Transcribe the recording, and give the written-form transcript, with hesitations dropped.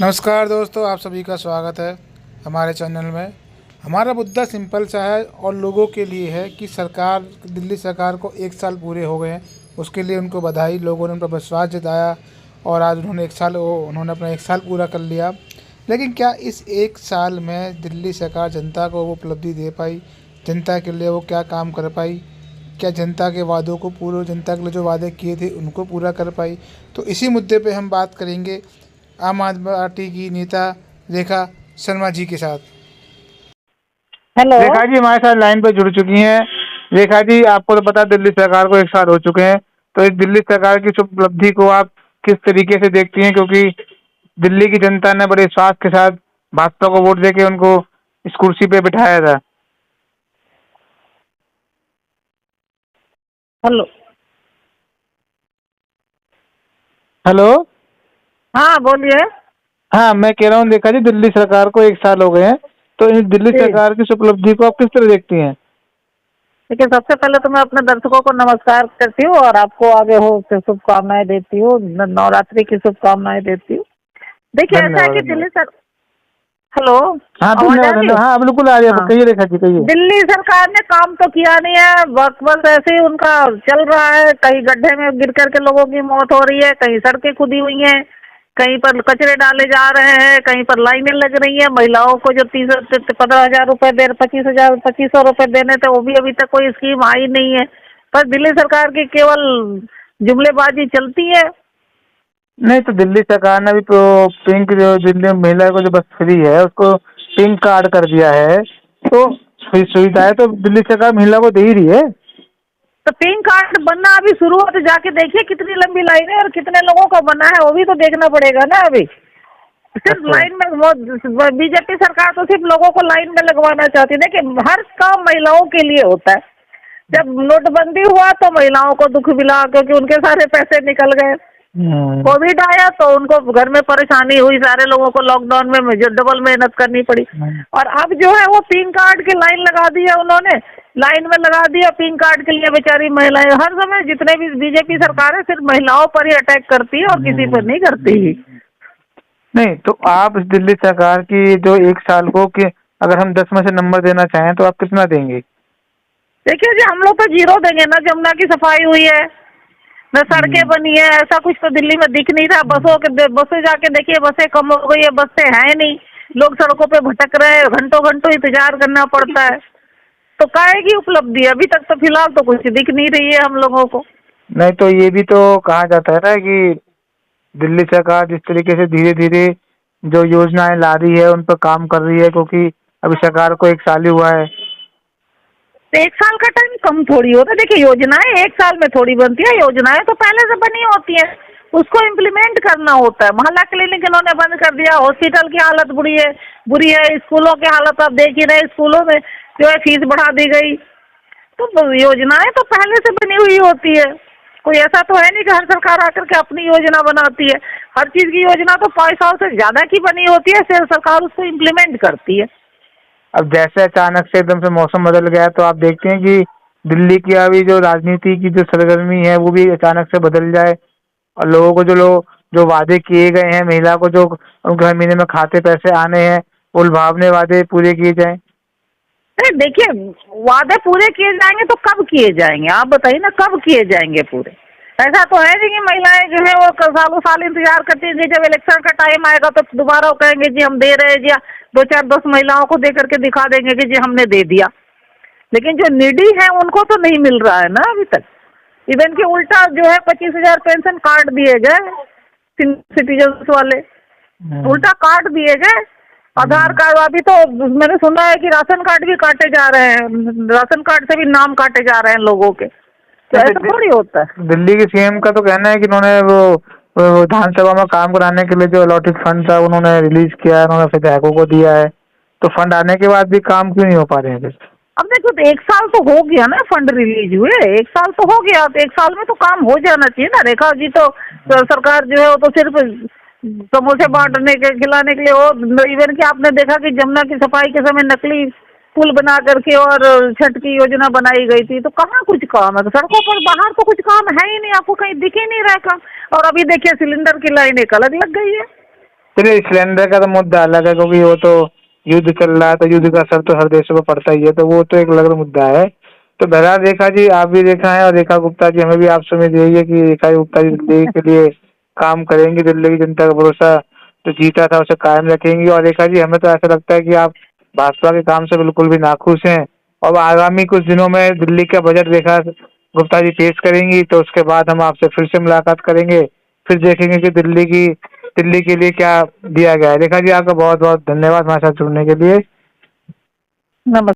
नमस्कार दोस्तों, आप सभी का स्वागत है हमारे चैनल में। हमारा मुद्दा सिंपल सा है और लोगों के लिए है कि दिल्ली सरकार को 1 साल पूरे हो गए हैं। उसके लिए उनको बधाई। लोगों ने उन पर विश्वास जताया और आज उन्होंने अपना 1 साल पूरा कर लिया। लेकिन क्या इस 1 साल में दिल्ली सरकार जनता को वो उपलब्धि दे पाई? जनता के लिए वो क्या काम कर पाई? क्या जनता के वादों को जनता के लिए जो वादे किए थे उनको पूरा कर पाई? तो इसी मुद्दे पे हम बात करेंगे आम आदमी पार्टी की नेता रेखा शर्मा जी के साथ। हेलो। रेखा जी हमारे साथ लाइन पर जुड़ चुकी हैं। रेखा जी, आपको तो पता दिल्ली सरकार को 1 साल हो चुके हैं, तो इस दिल्ली सरकार की उपलब्धि को आप किस तरीके से देखती हैं? क्योंकि दिल्ली की जनता ने बड़े विश्वास के साथ भाजपा को वोट देके उनको इस कुर्सी पे बिठाया था। हेलो। हेलो। हाँ बोलिए। हाँ, मैं कह रहा हूँ रेखा जी, दिल्ली सरकार को 1 साल हो गए हैं, तो इस दिल्ली जी, सरकार की इस उपलब्धि को आप किस तरह देखती हैं? देखिए सबसे पहले तो मैं अपने दर्शकों को नमस्कार करती हूँ और आपको आगे हो शुभकामनाएं देती हूँ, नवरात्रि की शुभकामनाएं देती हूँ। देखिए ऐसा है धन्यवाद कि धन्यवाद। हेलो, हाँ आवाज आ धन्यवाद रही है? धन्यवाद। हाँ बिल्कुल आ रही है, हाँ, कहिए रेखा जी कहिए। दिल्ली सरकार ने काम तो किया नहीं है, बस ऐसे ही उनका चल रहा है। कहीं गड्ढे में गिर करके लोगों की मौत हो रही है, कहीं सड़कें खुदी हुई हैं, कहीं पर कचरे डाले जा रहे हैं, कहीं पर लाइनें लग रही हैं। महिलाओं को जो 15,000 रुपए 25,000 2500 रुपए देने थे, वो भी अभी तक कोई स्कीम आई नहीं है। पर दिल्ली सरकार की केवल जुमलेबाजी चलती है। नहीं, तो दिल्ली सरकार ने भी तो पिंक, जो दिल्ली में महिला को जो बस फ्री है उसको पिंक कार्ड कर दिया है, तो सुविधाएं तो दिल्ली सरकार महिला को दे ही रही है। तो पिंक कार्ड बनना अभी शुरू हो, तो जाके देखिए कितनी लंबी लाइन है और कितने लोगों का बना है, वो भी तो देखना पड़ेगा ना। अभी सिर्फ अच्छा। लाइन में वो बीजेपी सरकार तो सिर्फ लोगों को लाइन में लगवाना चाहती है। देखिए हर काम महिलाओं के लिए होता है। जब नोटबंदी हुआ तो महिलाओं को दुख मिला, क्योंकि उनके सारे पैसे निकल गए। हम्म। कोविड आया तो उनको घर में परेशानी हुई, सारे लोगों को लॉकडाउन में जो डबल मेहनत करनी पड़ी। और अब जो है वो पिंक कार्ड की लाइन लगा दी है उन्होंने, लाइन में लगा दिया पिंक कार्ड के लिए। बेचारी महिलाएं हर समय, जितने भी बीजेपी सरकार है, सिर्फ महिलाओं पर ही अटैक करती है और किसी पर नहीं करती ही। नहीं, तो आप इस दिल्ली सरकार की जो 1 साल को कि अगर हम 10 में से नंबर देना चाहें तो आप कितना देंगे? देखिए जी, हम लोग तो जीरो देंगे ना। जमुना की सफाई हुई है, न सड़कें बनी है, ऐसा कुछ तो दिल्ली में दिख नहीं रहा। बसें जाके देखिए, बसें कम हो गई है, बसें हैं नहीं, लोग सड़कों पे भटक रहे हैं, घंटों घंटों इंतजार करना पड़ता है। तो काहे की उपलब्धि है? अभी तक तो फिलहाल तो कुछ दिख नहीं रही है हम लोगों को। नहीं, तो ये भी तो कहा जाता है ना कि दिल्ली सरकार जिस तरीके से धीरे धीरे जो योजनाएं ला रही है उन पर काम कर रही है, क्योंकि अभी सरकार को 1 साल ही हुआ है। तो 1 साल का टाइम कम थोड़ी होता है। देखिए योजनाएं 1 साल में थोड़ी बनती है, योजनाएं तो पहले से बनी होती है, उसको इम्प्लीमेंट करना होता है। मोहल्ला क्लिनिक इन्होंने बंद कर दिया, हॉस्पिटल की हालत बुरी है, स्कूलों की हालत आप देख ही रहे, स्कूलों में जो है फीस बढ़ा दी गई। तो योजनाएं तो पहले से बनी हुई होती है। कोई ऐसा तो है नहीं कि हर सरकार आकर के अपनी योजना बनाती है। हर चीज की योजना तो 5 साल से ज्यादा की बनी होती है, फिर सरकार उसको इम्प्लीमेंट करती है। अब जैसे अचानक से एकदम से मौसम बदल गया है, तो आप देखते हैं कि दिल्ली की अभी जो राजनीति की जो सरगर्मी है वो भी अचानक से बदल जाए और लोगों को जो वादे किए गए हैं, महिला को जो उनके हर महीने में खाते पैसे आने हैं, वो लुभावने वादे पूरे किए जाएं। नहीं देखिए, वादे पूरे किए जाएंगे तो कब किए जाएंगे आप बताइए ना, कब किए जाएंगे पूरे? ऐसा तो है नहीं कि महिलाएं जो है वो सालों साल इंतजार करती हैं कि जब इलेक्शन का टाइम आएगा तो दोबारा वो कहेंगे जी हम दे रहे हैं जी, 2 4 10 महिलाओं को दे करके दिखा देंगे कि जी हमने दे दिया। लेकिन जो निडी है उनको तो नहीं मिल रहा है ना अभी तक। इवन के उल्टा जो है 25,000 पेंशन कार्ड दिए गए सिटीजन्स वाले, उल्टा कार्ड दिए गए। आधार कार्ड अभी तो मैंने सुना है कि राशन कार्ड भी काटे जा रहे हैं, राशन कार्ड से भी नाम काटे जा रहे हैं लोगों के। तो ऐसा थोड़ी होता है। दिल्ली के सीएम का तो कहना है कि उन्होंने वो विधानसभा में काम कराने के लिए जो अलॉटेड फंड था उन्होंने रिलीज किया है, उन्होंने विधायकों को दिया है, तो फंड आने के बाद भी काम क्यों नहीं हो पा रहे हैं? अब देखो, तो 1 साल तो हो गया ना फंड रिलीज हुए, 1 साल तो हो गया, तो 1 साल में तो काम हो जाना चाहिए ना। रेखा जी तो सरकार जो है वो तो सिर्फ समोसे बांटने के खिलाने के लिए हो। इवन कि आपने देखा कि जमुना की सफाई के समय नकली पुल बना करके और छठ की योजना बनाई गई थी, तो कहाँ कुछ काम है? सड़कों पर बाहर तो कुछ काम है ही नहीं, आपको कहीं दिख ही नहीं रहा काम। और अभी देखिए सिलेंडर की लाइन एक अलग लग गई है। चलिए सिलेंडर का तो मुद्दा अलग है, क्योंकि वो तो युद्ध चल रहा है, तो युद्ध का असर तो हर देशों पर पड़ता ही है, तो वो तो एक अलग मुद्दा है। तो बहरहाल रेखा जी, आप भी रेखा है और रेखा गुप्ता जी, हमें भी आपसे उम्मीद यही है कि रेखा गुप्ता जी दिल्ली के लिए काम करेंगी, दिल्ली की जनता का भरोसा जो जीता था उसे कायम रखेंगी। और रेखा जी, हमें तो ऐसा लगता है कि आप भाजपा के काम से बिल्कुल भी नाखुश हैं, और आगामी कुछ दिनों में दिल्ली का बजट रेखा गुप्ता जी पेश करेंगी, तो उसके बाद हम आपसे फिर से मुलाकात करेंगे, फिर देखेंगे कि दिल्ली के लिए क्या दिया गया है। रेखा जी, आपका बहुत बहुत धन्यवाद हमारे साथ जुड़ने के लिए। नमस्ते।